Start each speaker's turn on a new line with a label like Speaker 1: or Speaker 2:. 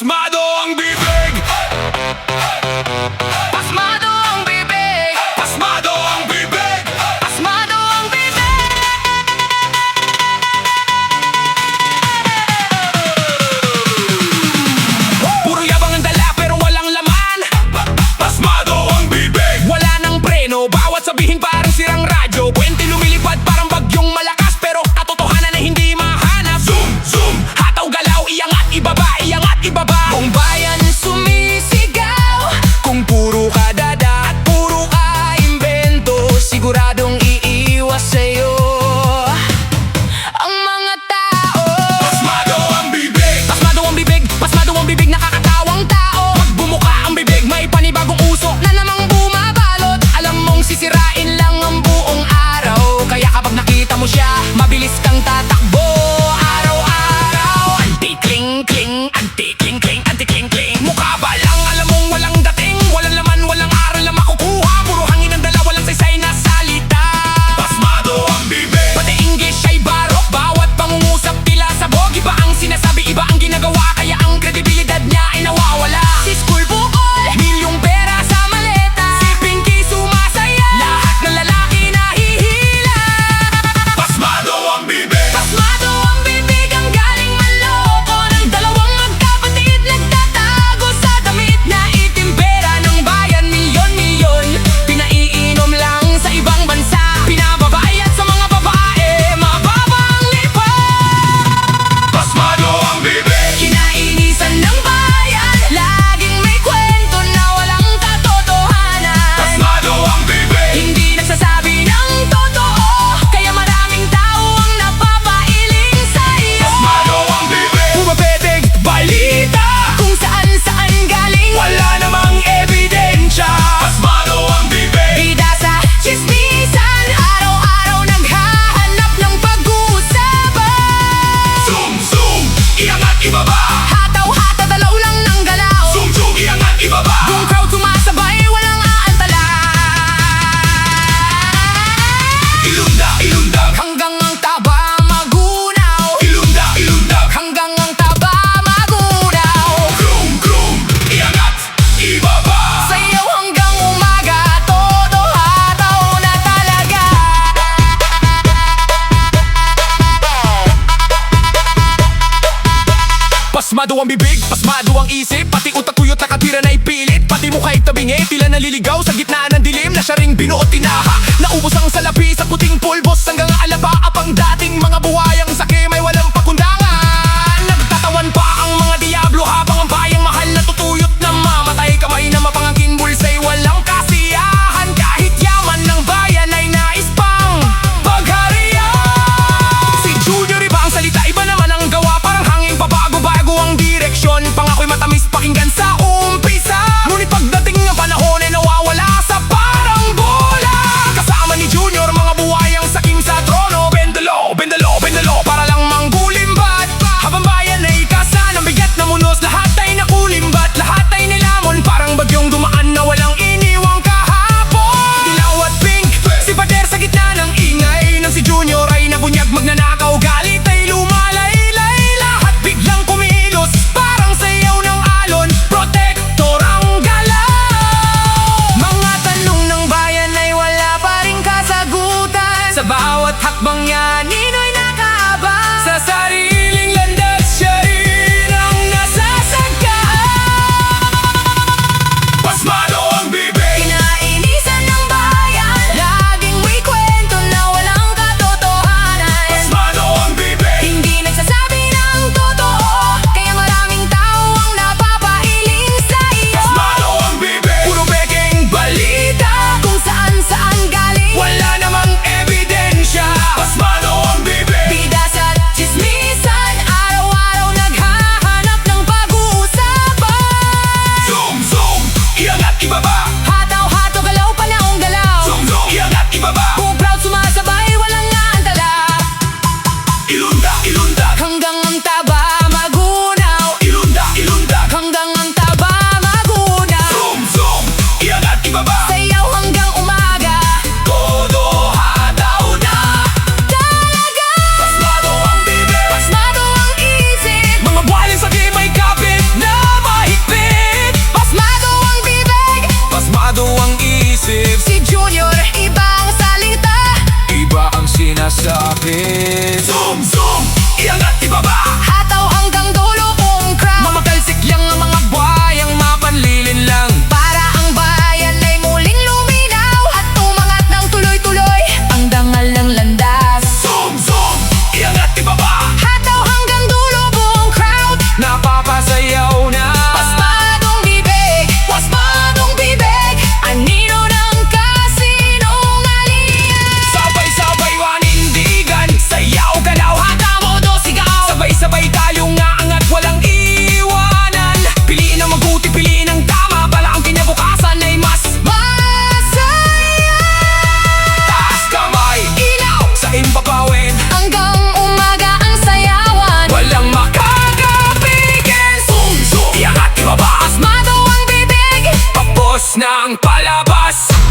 Speaker 1: Pasmado ang bibig.
Speaker 2: Pasmado ang bibig.
Speaker 1: Pasmado ang bibig.
Speaker 2: Pasmado ang bibig.
Speaker 1: Puro yabang ang dala pero walang laman. Pasmado ang bibig.
Speaker 2: Wala nang preno, bawat sabihin parang sirang radyo. Puwente lumilipad parang bagyong malakas, pero katotohanan ay hindi mahanap.
Speaker 1: Zoom, zoom.
Speaker 2: Hataw galaw, iangat ibaba, iangat ibaba. Buong bayan sumisigaw. Kung puro ka dada at puro ka imbento, siguradong iiwas sa'yo ang mga tao.
Speaker 1: Pasmado ang bibig.
Speaker 2: Pasmado ang bibig, pasmado ang bibig, nakakatawang tao. Pag bumuka ang bibig, may panibagong usok na namang bumabalot. Alam mong sisirain lang ang buong araw, kaya kapag nakita mo siya, mabilis kang tatakbo. Araw-araw, anti-kling-kling, anti-kling-kling, anti-kling-kling. Mukha ba lang, alam mong walang dating, walang laman, walang aral na makukuha. Puro hangin ang dala, walang saysay na salita.
Speaker 1: Pasmado ang bibig.
Speaker 2: Pati English ay barok, bawat pangungusap tila sabog. Iba ang sinasabi, iba ang ginagawa, kaya ang kredibilidad niya ay nawawala. Si school bukol, milyong pera sa maleta. Si Pinky sumasaya, lahat ng lalaki nahihila.
Speaker 1: Pasmado ang bibig.
Speaker 2: Pasmado ang bibig, ang galing manloko ng dalawang magkapatid. Nagtatago sa damit na itim, pera ng bayan, milyon-milyon. Pinaiinom lang sa ibang bansa, pinababayad sa mga babae, mababang lipa.
Speaker 1: Pasmado ang bibig.
Speaker 2: Kinainisan ng bayan, laging may kwento na walang katotohanan.
Speaker 1: Pasmado ang bibig.
Speaker 2: Hindi nagsasabi ng totoo, kaya maraming tao ang napapailing sa'yo.
Speaker 1: Pasmado ang bibig.
Speaker 2: Pumapeteg balita, kung saan-saan galing, wala namang ebidensya.
Speaker 1: Pasmado ang bibig.
Speaker 2: Bida sa chismisan, araw-araw naghahanap ng pag-uusapan.
Speaker 1: Zoom, zoom. Iangat ibaba.
Speaker 2: Hataw-hataw, dalaw lang ng galaw.
Speaker 1: Zoom, zoom. Iangat ibaba.
Speaker 2: Buong crowd sumasabay, walang aantala.
Speaker 1: Ilunda, ilundag.
Speaker 2: Hanggang ang taba magunaw.
Speaker 1: Ilunda, ilundag.
Speaker 2: Hanggang ang taba magunaw.
Speaker 1: Groom, groom. Iangat ibaba.
Speaker 2: Sayaw hanggang umaga, todo hataw na talaga. Pasmado ang bibig, pasmado ang isip, pati utak ko'y nakatira na ipilit. Pati mukha'y tabingi, tila naliligaw sa gitna ng dilim, na siya ring binuot tinaha. Naubos ang salapi sa puting pulbos, hanggang alaba apang dating mga buhayang sakim ay walang pakundangan. Nagtatawan pa ang mga diablo habang ang bayang mahal na tutuyot na mamatay. Kamay na mapangangkin, bulsa'y walang kasiyahan, kahit yaman ng bayan ay nais pang pagharian. Si Junior iba ang salita, iba naman ang gawa, parang hangin pabago-bago ang direksyon. Pangako'y matamis pakinggan sa umpisa, ngunit pagdating ng panahon ay nawawala sa parang bola. Kasama ni Junior mga buhayang sakim sa trono, bendalo, bendalo, bendalo, para lang manggulimbat. Habang bayan ay kasan, ang bigat na munos, lahat ay nakulimbat, lahat ay nilamon, parang bagyong dumaan na walang iniwang kahapon. Dilaw at pink, si Pader sa gitna ng ingay, nang si Junior ay nabunyag, magnanakaw, galit ay lumalaylay. Lahat biglang kumilos, parang sayaw ng alon. Bro
Speaker 1: Tapos na ang palabas